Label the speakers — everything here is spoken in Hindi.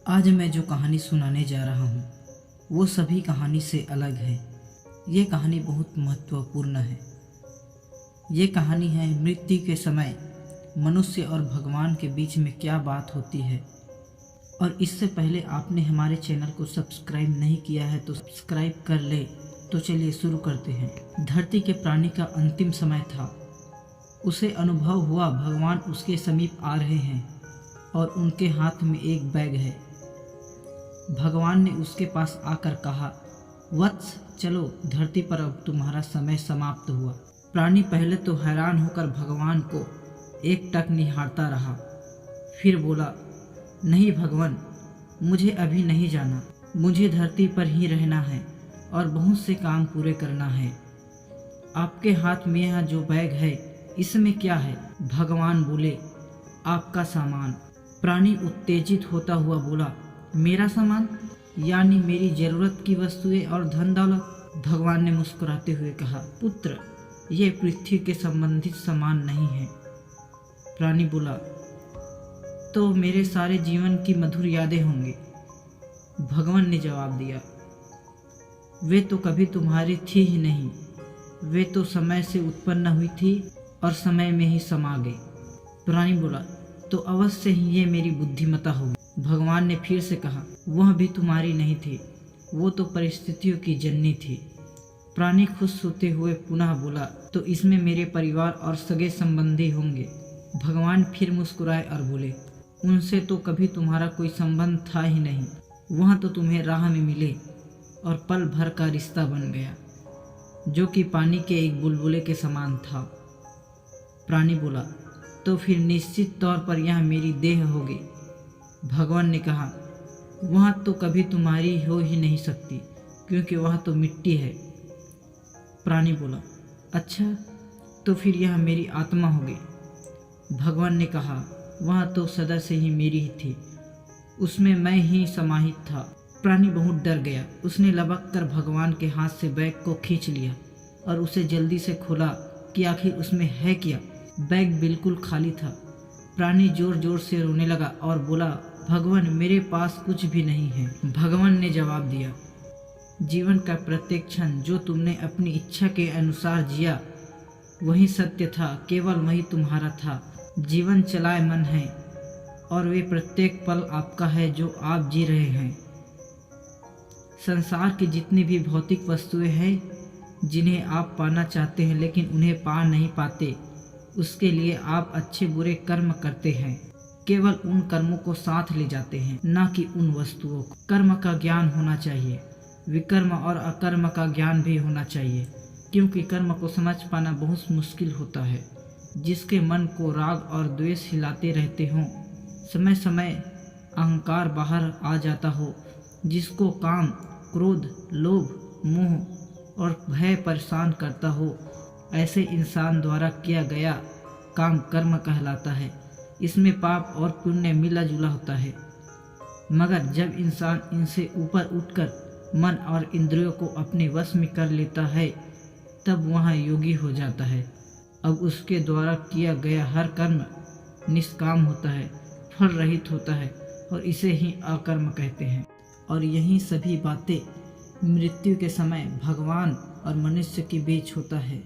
Speaker 1: आज मैं जो कहानी सुनाने जा रहा हूँ वो सभी कहानी से अलग है। ये कहानी बहुत महत्वपूर्ण है। ये कहानी है मृत्यु के समय मनुष्य और भगवान के बीच में क्या बात होती है। और इससे पहले आपने हमारे चैनल को सब्सक्राइब नहीं किया है तो सब्सक्राइब कर ले। तो चलिए शुरू करते हैं। धरती के प्राणी का अंतिम समय था। उसे अनुभव हुआ भगवान उसके समीप आ रहे हैं और उनके हाथ में एक बैग है। भगवान ने उसके पास आकर कहा, वत्स चलो, धरती पर अब तुम्हारा समय समाप्त हुआ। प्राणी पहले तो हैरान होकर भगवान को एकटक निहारता रहा, फिर बोला, नहीं भगवान, मुझे अभी नहीं जाना। मुझे धरती पर ही रहना है और बहुत से काम पूरे करना है। आपके हाथ में यह जो बैग है इसमें क्या है? भगवान बोले, आपका सामान। प्राणी उत्तेजित होता हुआ बोला, मेरा सामान? यानी मेरी जरूरत की वस्तुएं और धन दौलत? भगवान ने मुस्कुराते हुए कहा, पुत्र, ये पृथ्वी के संबंधित सामान नहीं है। प्राणी बोला, तो मेरे सारे जीवन की मधुर यादें होंगी। भगवान ने जवाब दिया, वे तो कभी तुम्हारी थी ही नहीं। वे तो समय से उत्पन्न हुई थी और समय में ही समा गई। प्राणी बोला, तो अवश्य ही ये मेरी बुद्धिमत्ता होगी। भगवान ने फिर से कहा, वह भी तुम्हारी नहीं थी, वो तो परिस्थितियों की जननी थी। प्राणी खुश होते हुए पुनः बोला, तो इसमें मेरे परिवार और सगे संबंधी होंगे। भगवान फिर मुस्कुराए और बोले, उनसे तो कभी तुम्हारा कोई संबंध था ही नहीं। वह तो तुम्हें राह में मिले और पल भर का रिश्ता बन गया, जो कि पानी के एक बुलबुले के समान था। प्राणी बोला, तो फिर निश्चित तौर पर यह मेरी देह होगी। भगवान ने कहा, वह तो कभी तुम्हारी हो ही नहीं सकती, क्योंकि वह तो मिट्टी है। प्राणी बोला, अच्छा, तो फिर यह मेरी आत्मा होगी। भगवान ने कहा, वह तो सदा से ही मेरी ही थी, उसमें मैं ही समाहित था। प्राणी बहुत डर गया। उसने लपक कर भगवान के हाथ से बैग को खींच लिया और उसे जल्दी से खोला कि आखिर उसमें है क्या। बैग बिल्कुल खाली था। प्राणी जोर जोर से रोने लगा और बोला, भगवान, मेरे पास कुछ भी नहीं है। भगवान ने जवाब दिया, जीवन का प्रत्येक क्षण जो तुमने अपनी इच्छा के अनुसार जिया वही सत्य था, केवल वही तुम्हारा था। जीवन चलायमान है और वे प्रत्येक पल आपका है जो आप जी रहे हैं। संसार की जितनी भी भौतिक वस्तुएं हैं जिन्हें आप पाना चाहते हैं लेकिन उन्हें पा नहीं पाते, उसके लिए आप अच्छे बुरे कर्म करते हैं। केवल उन कर्मों को साथ ले जाते हैं, न कि उन वस्तुओं को। कर्म का ज्ञान होना चाहिए, विकर्म और अकर्म का ज्ञान भी होना चाहिए, क्योंकि कर्म को समझ पाना बहुत मुश्किल होता है। जिसके मन को राग और द्वेष हिलाते रहते हों, समय समय अहंकार बाहर आ जाता हो, जिसको काम, क्रोध, लोभ, मोह और भय परेशान करता हो, ऐसे इंसान द्वारा किया गया काम कर्म कहलाता है। इसमें पाप और पुण्य मिला जुला होता है। मगर जब इंसान इनसे ऊपर उठकर मन और इंद्रियों को अपने वश में कर लेता है, तब वह योगी हो जाता है। अब उसके द्वारा किया गया हर कर्म निष्काम होता है, फल रहित होता है और इसे ही अकर्म कहते हैं। और यही सभी बातें मृत्यु के समय भगवान और मनुष्य के बीच होता है।